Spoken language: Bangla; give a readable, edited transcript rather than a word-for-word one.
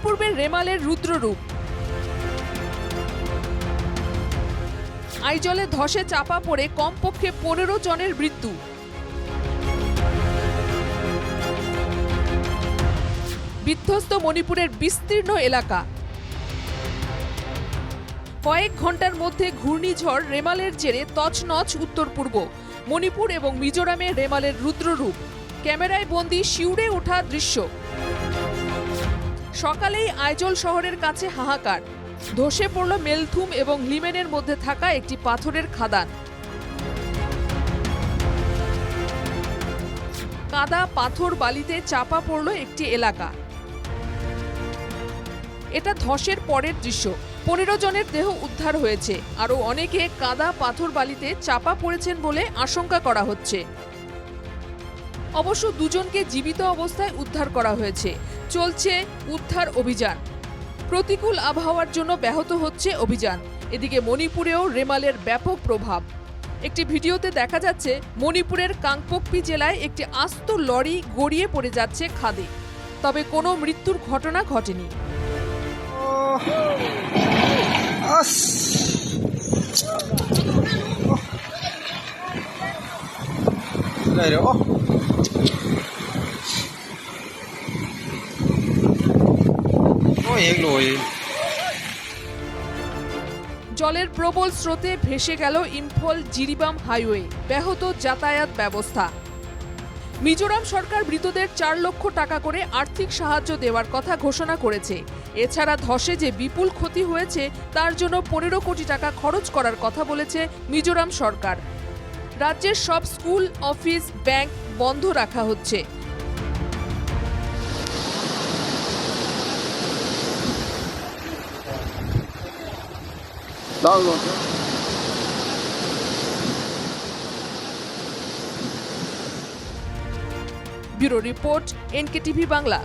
ইতিপূর্বে রেমালের রুদ্ররূপ। আইজলে ধসে চাপা পড়ে কমপক্ষে 15 জনের মৃত্যু। বিধ্বস্ত মণিপুরের বিস্তীর্ণ এলাকা। কয়েক ঘন্টার মধ্যে ঘূর্ণিঝড় রেমালের জেরে তছনছ উত্তর পূর্ব মণিপুর এবং মিজোরামে রেমালের রুদ্ররূপ। ক্যামেরায় বন্দী শিউরে ওঠা দৃশ্য। সকালেই আইজল শহরের কাছে হাহাকার। ধসে পড়ল মেলথুম এবং লিমেনের মধ্যে থাকা একটি পাথরের খাদান। কাদা পাথর বালিতে চাপা পড়ল একটি এলাকা। এটা ধসের পরের দৃশ্য। 15 জনের দেহ উদ্ধার হয়েছে। আরও অনেকে কাদা পাথর বালিতে চাপা পড়েছেন বলে আশঙ্কা করা হচ্ছে। অবশ্য 2 জনকে জীবিত অবস্থায় উদ্ধার করা হয়েছে। চলছে উদ্ধার অভিযান। প্রতিকূল আবহাওয়ার জন্য ব্যাহত হচ্ছে অভিযান। এদিকে মণিপুরেও রেমালের ব্যাপক প্রভাব। একটি ভিডিওতে দেখা যাচ্ছে মণিপুরের কাংপোকপি জেলায় একটি আস্ত লরি গড়িয়ে পড়ে যাচ্ছে খাদে। তবে কোনো মৃত্যুর ঘটনা ঘটেনি। জলের প্রবল স্রোতে ভেসে গেল ইম্ফল জিরিবাম হাইওয়ে। ব্যাহত যাতায়াত ব্যবস্থা। মিজোরাম সরকার মৃতদের 4 লক্ষ টাকা করে আর্থিক সাহায্য দেওয়ার কথা ঘোষণা করেছে। এছাড়া ধসে যে বিপুল ক্ষতি হয়েছে তার জন্য 15 কোটি টাকা খরচ করার কথা বলেছে মিজোরাম সরকার। রাজ্যের সব স্কুল, অফিস, ব্যাংক বন্ধ রাখা হচ্ছে। Bureau report, NKTV Bangla.